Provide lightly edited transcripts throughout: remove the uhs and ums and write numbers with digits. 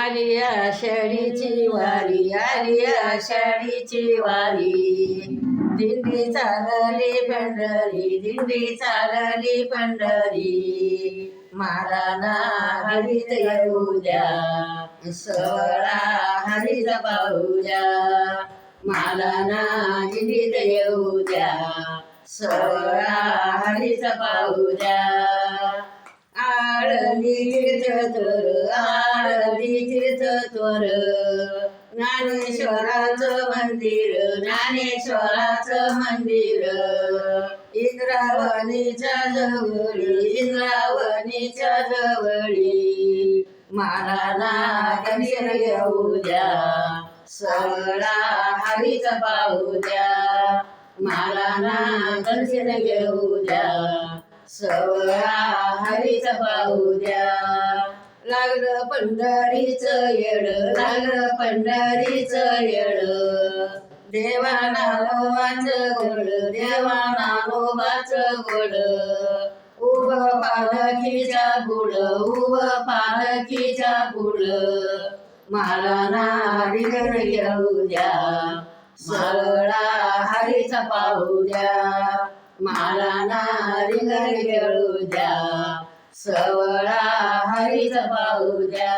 आली आषाढीची वारी, आली आषाढीची वारी. दिंडी चालली पंढरी, दिंडी चालली पंढरी. महाराणा हरीत येऊ द्या, सोहळा हरीचा पाहू द्या. महाराणा दिंडीत येऊ द्या, सोहळा हरीचा पाहू द्या. आळंदी तीर्थतोर, आळंदी तीर्थतोर. ज्ञानेश्वराचं मंदिर, ज्ञानेश्वराचं मंदिर. इंद्रावणीच्या जवळी, इंद्रावणीच्या जवळी. महाराणा दर्शन घेऊ द्या, सोहळा हरीचा पाहू द्या. महाराणा दर्शन घेऊ द्या, सोहळा हरीचा पाहू द्या. लागलं पंढरीचं येड, लागलं पंढरीचं येड. देवाना लोबाच गोड, देवाना लोबाच गोड. उभं पालखीच्या पुढं, उभं पालखीच्या पुढं. महाराणा रिंगण घेऊ द्या, सोहळा हरीचा पाहू द्या. महाराणा रिंगण घेऊ द्या, सोहळा हरीचा पाहू द्या.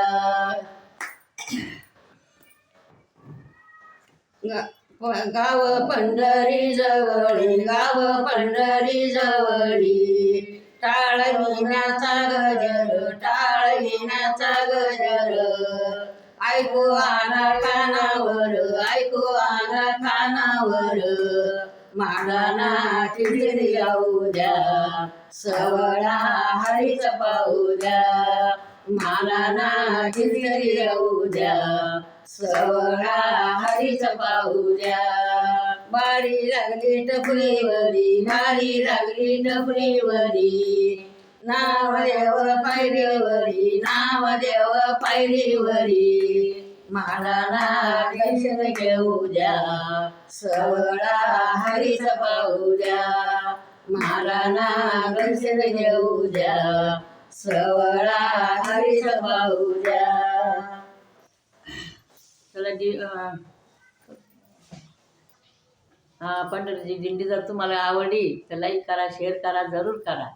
गाव पंढरी जवळी, गाव पंढरी जवळी. टाळ घेण्याचा गजर, टाळ घेण्याचा गजर. ऐकू आला कानावर, ऐकू आला कानावर. महाराणा टिळिर येऊ द्या, सोहळा हरीचा पाहू द्या. महाराणा टिळिर येऊ द्या, सोहळा हरीचा पाहू द्या. बारी लागली टपरीवरी, बारी लागली टपरीवरी. नामदेव पायरीवरी, नामदेव पायरीवरी. महाराणा दर्शन घेऊ द्या, सोहळा हरीचा पाहू द्या. महाराणा दर्शन घेऊ द्या, सोहळा हरीचा पाहू द्या. चला पंढरीची दिंडी जर तुम्हाला आवडली तर लाईक करा, शेअर करा, जरूर करा.